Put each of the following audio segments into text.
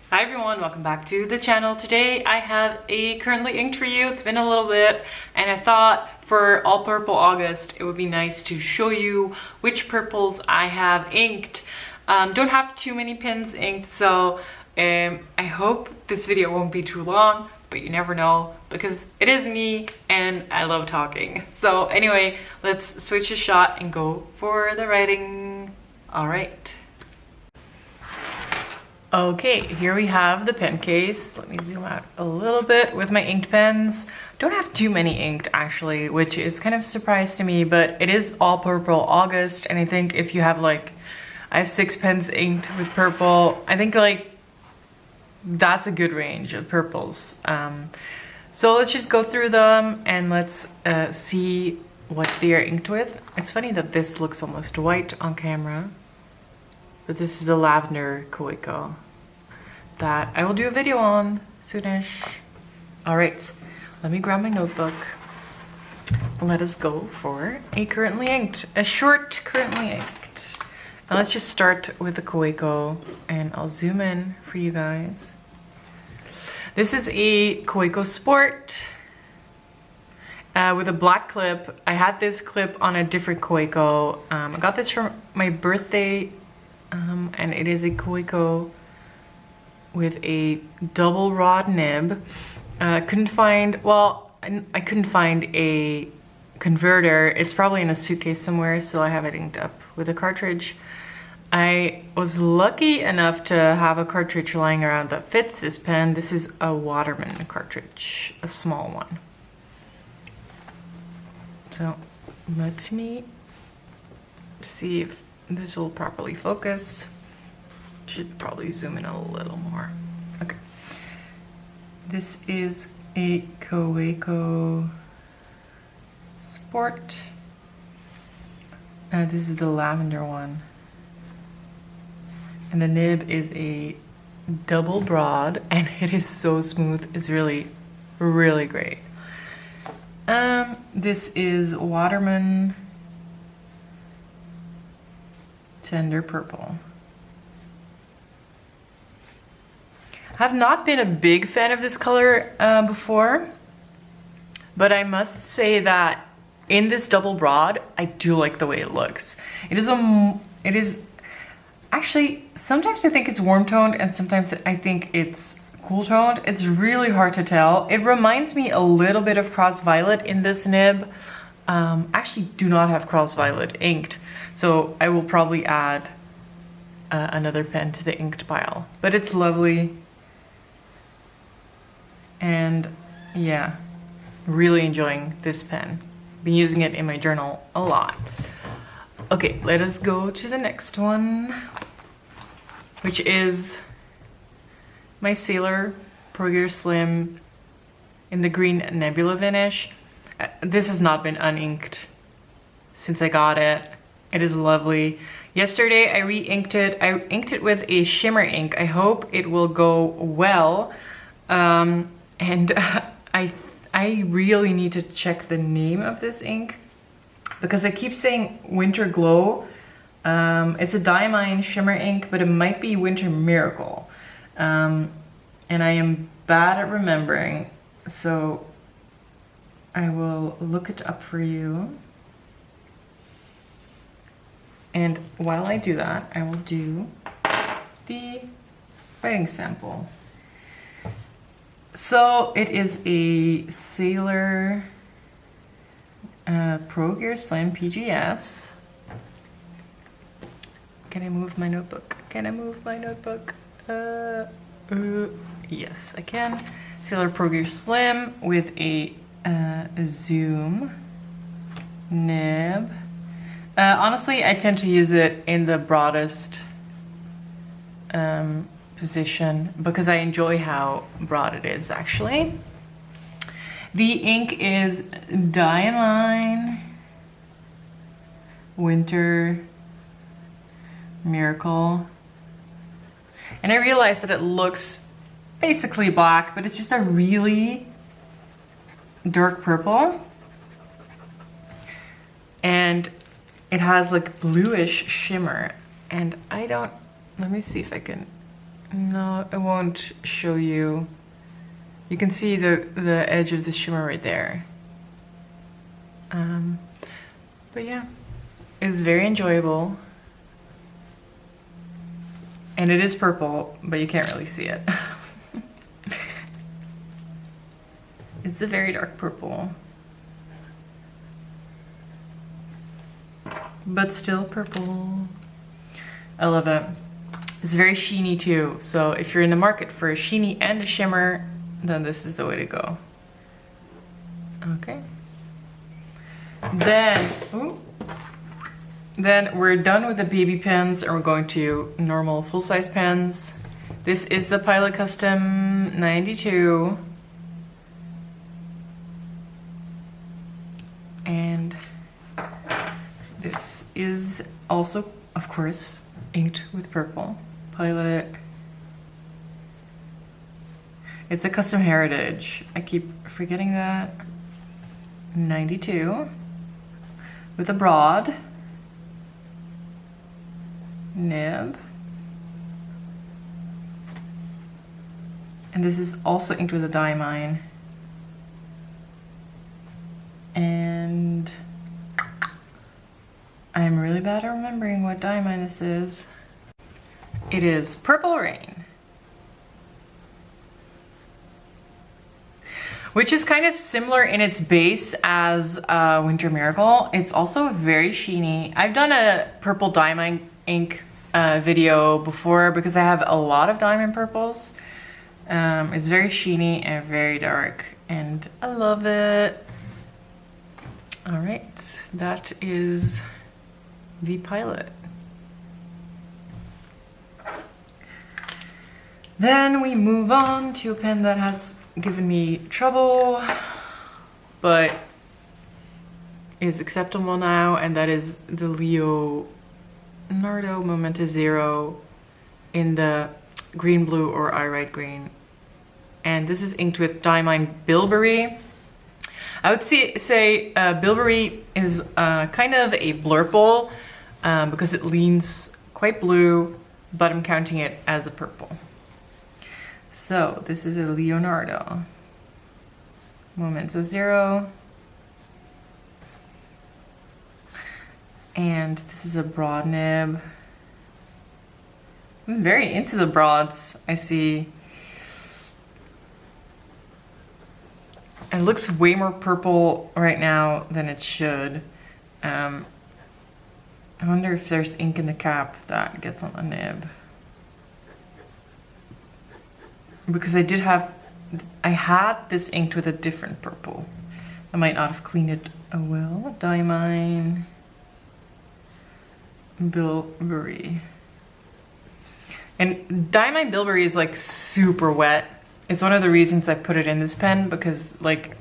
Hi everyone, welcome back to the channel. Today I have a currently inked for you. It's been a little bit and I thought for All Purple August it would be nice to show you which purples I have inked. Don't have too many pins inked, so I hope this video won't be too long, but you never know because it is me and I love talking. So anyway, let's switch a shot and go for the writing. All right. Okay, here we have the pen case. Let me zoom out a little bit with my inked pens. Don't have too many inked actually, which is kind of a surprise to me, but it is All Purple August, and I think if you have I have 6 pens inked with purple. I think that's a good range of purples. So let's just go through them and let's see what they are inked with. It's funny that this looks almost white on camera. But this is the Lavender Koiko that I will do a video on soonish. All right, let me grab my notebook. Let us go for a short currently inked. And let's just start with the Kaweco and I'll zoom in for you guys. This is a Koiko Sport with a black clip. I had this clip on a different Kaweco. I got this for my birthday. And it is a Koiko with a double rod nib. I couldn't find a converter. It's probably in a suitcase somewhere, so I have it inked up with a cartridge. I was lucky enough to have a cartridge lying around that fits this pen. This is a Waterman cartridge, a small one. So let me see if this will properly focus. Should probably zoom in a little more. Okay. This is a Kaweco Sport. This is the lavender one. And the nib is a double broad and it is so smooth. It's really, really great. This is Waterman Tender Purple. I have not been a big fan of this color before, but I must say that in this double broad, I do like the way it looks. It is actually, sometimes I think it's warm toned and sometimes I think it's cool toned. It's really hard to tell. It reminds me a little bit of Cross Violet in this nib. Actually do not have Cross Violet inked, so I will probably add another pen to the inked pile. But it's lovely. And yeah, really enjoying this pen. Been using it in my journal a lot. Okay, let us go to the next one, which is my Sailor Pro Gear Slim in the green Nebula finish. This has not been uninked since I got it. It is lovely. Yesterday I re-inked it. I inked it with a shimmer ink. I hope it will go well. And I really need to check the name of this ink because I keep saying Winter Glow. It's a diamine shimmer ink, but it might be Winter Miracle. And I am bad at remembering, so I will look it up for you. And while I do that, I will do the writing sample. So it is a Sailor Pro Gear Slim PGS. Can I move my notebook? Can I move my notebook? Yes, I can. Sailor Pro Gear Slim with a zoom nib. Honestly, I tend to use it in the broadest position because I enjoy how broad it is actually. The ink is Diamine Winter Miracle. And I realized that it looks basically black, but it's just a really dark purple. And it has like bluish shimmer. And let me see if I can No, it won't show you. You can see the edge of the shimmer right there. But yeah, it's very enjoyable. And it is purple, but you can't really see it. It's a very dark purple. But still purple. I love it. It's very sheeny too. So if you're in the market for a sheeny and a shimmer, then this is the way to go. Okay. Then we're done with the baby pens and we're going to normal full-size pens. This is the Pilot Custom 92. And this is also, of course, inked with purple. Pilot. It's a custom heritage. I keep forgetting that. 92. With a broad nib. And this is also inked with a diamine. And I'm really bad at remembering what diamine this is. It is Purple Rain. Which is kind of similar in its base as Winter Miracle. It's also very sheeny. I've done a purple diamond ink video before because I have a lot of diamond purples. It's very sheeny and very dark and I love it. All right, that is the Pilot. Then we move on to a pen that has given me trouble, but is acceptable now, and that is the Leonardo Momento Zero in the green, blue, or I Write Green. And this is inked with Diamine Bilberry. I would say Bilberry is kind of a blurple because it leans quite blue, but I'm counting it as a purple. So this is a Leonardo Momento Zero. And this is a broad nib. I'm very into the broads, I see. It looks way more purple right now than it should. I wonder if there's ink in the cap that gets on the nib. Because I had this inked with a different purple. I might not have cleaned it well. Diamine Bilberry. And Diamine Bilberry is like super wet. It's one of the reasons I put it in this pen because like it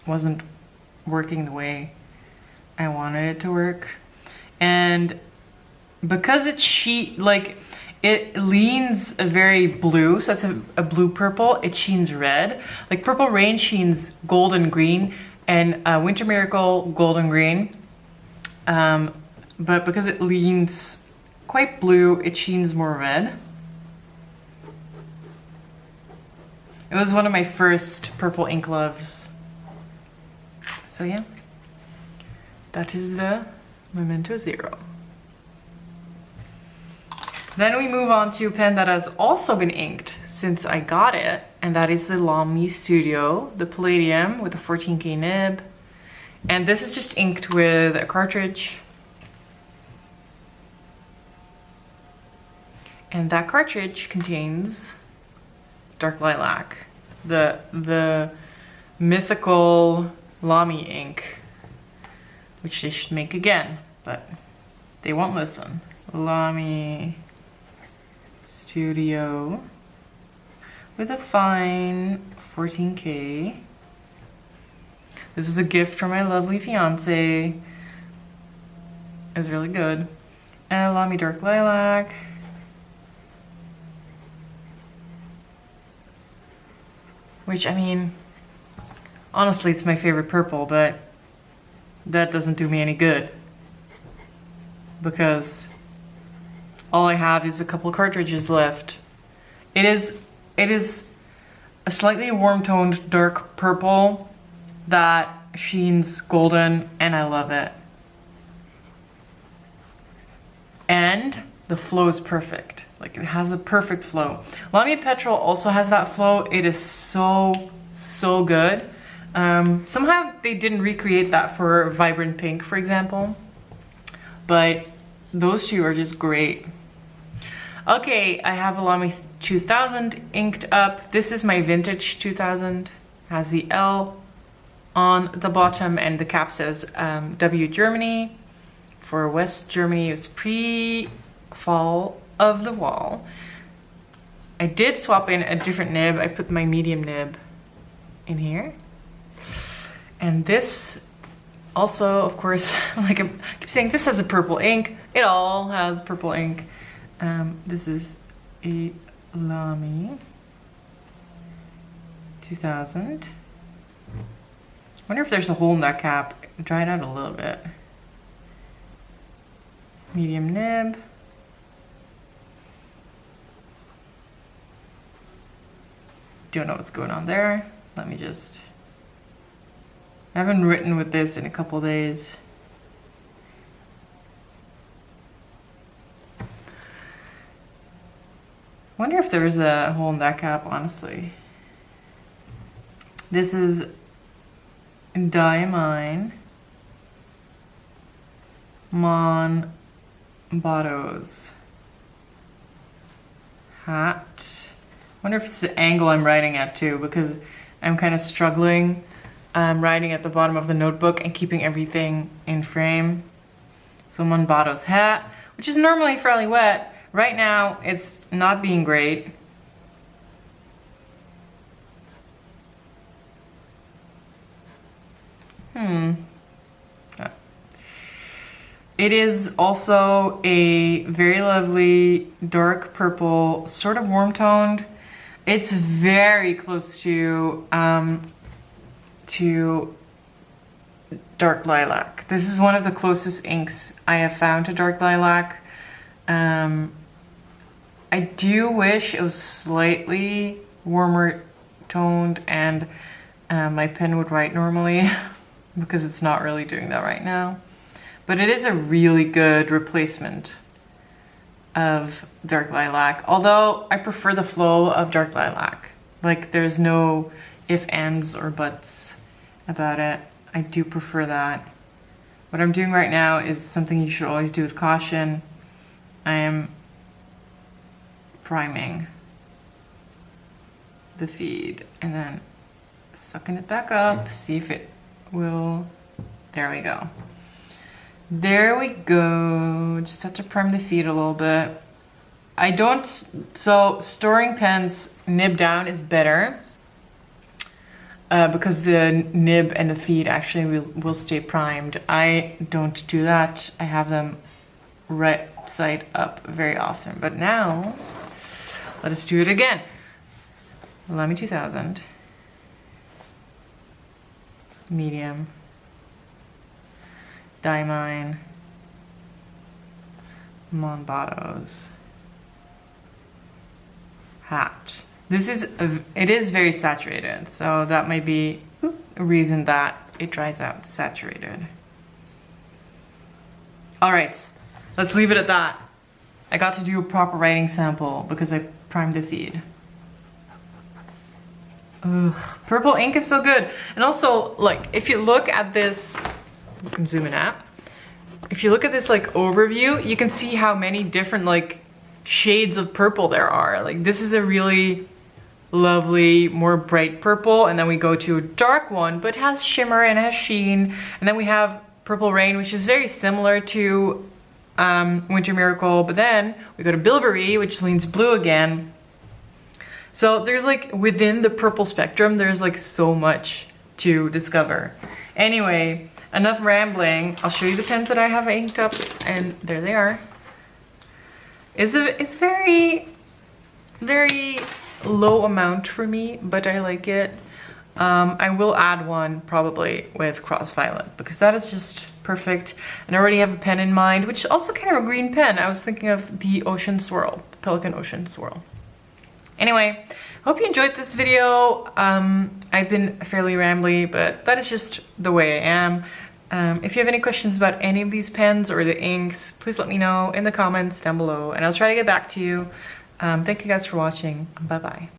wasn't working the way I wanted it to work. And because it's it leans very blue, so it's a blue purple, it sheens red. Like Purple Rain sheens gold and green, and Winter Miracle golden green. But because it leans quite blue, it sheens more red. It was one of my first purple ink loves. So yeah, that is the Momento Zero. Then we move on to a pen that has also been inked since I got it, and that is the Lamy Studio, the Palladium with a 14K nib. And this is just inked with a cartridge. And that cartridge contains Dark Lilac, the mythical Lamy ink, which they should make again, but they won't listen. Lamy Studio with a fine 14K. This was a gift from my lovely fiance. It was really good. And a Lamy Dark Lilac. Which, I mean, honestly, it's my favorite purple, but that doesn't do me any good. Because all I have is a couple cartridges left. It is a slightly warm toned dark purple that sheens golden, and I love it. And the flow is perfect. Like, it has a perfect flow. Lamia Petrol also has that flow. It is so good. Somehow they didn't recreate that for Vibrant Pink, for example. But those two are just great. Okay, I have a Lamy 2000 inked up. This is my vintage 2000. Has the L on the bottom and the cap says W Germany. For West Germany, it's pre-fall of the wall. I did swap in a different nib. I put my medium nib in here. And this also, of course, like I keep saying, this has a purple ink. It all has purple ink. This is a Lamy 2000. Wonder if there's a hole in that cap. Dry it out a little bit. Medium nib. Don't know what's going on there. Let me just... I haven't written with this in a couple days. Wonder if there's a hole in that cap, honestly. This is Diamine Mon Bottos hat. Wonder if it's the angle I'm writing at too, because I'm kind of struggling writing at the bottom of the notebook and keeping everything in frame. So Mon Bottos hat, which is normally fairly wet. Right now it's not being great. It is also a very lovely dark purple, sort of warm toned. It's very close to dark lilac. This is one of the closest inks I have found to dark lilac. I do wish it was slightly warmer toned and my pen would write normally because it's not really doing that right now. But it is a really good replacement of dark lilac, although I prefer the flow of dark lilac. Like, there's no if, ands, or buts about it. I do prefer that. What I'm doing right now is something you should always do with caution. I am priming the feed and then sucking it back up, see if it will. There we go. There we go. Just have to prime the feed a little bit. I don't, so storing pens nib down is better because the nib and the feed actually will stay primed. I don't do that. I have them right side up very often. But now, let us do it again. Lamy 2000. Medium. Diamine, Mon Bottos hat. This is it is very saturated, so that might be a reason that it dries out saturated. All right, let's leave it at that. I got to do a proper writing sample because I primed the feed. Ugh, purple ink is so good. And also, like, if you look at this, I'm zooming out. If you look at this like overview, you can see how many different like shades of purple there are. Like, this is a really lovely, more bright purple, and then we go to a dark one, but has shimmer and has sheen. And then we have Purple Rain, which is very similar to Winter Miracle, but then we go to Bilberry, which leans blue again. So there's like, within the purple spectrum, there's like so much to discover. Anyway, enough rambling. I'll show you the pens that I have inked up, and there they are. It's very, very low amount for me, but I like it. I will add one probably with Cross Violet because that is just perfect. And I already have a pen in mind, which is also kind of a green pen. I was thinking of the Ocean Swirl, Pelikan Ocean Swirl. Anyway, hope you enjoyed this video. I've been fairly rambly, but that is just the way I am. If you have any questions about any of these pens or the inks, please let me know in the comments down below and I'll try to get back to you. Thank you guys for watching. Bye bye.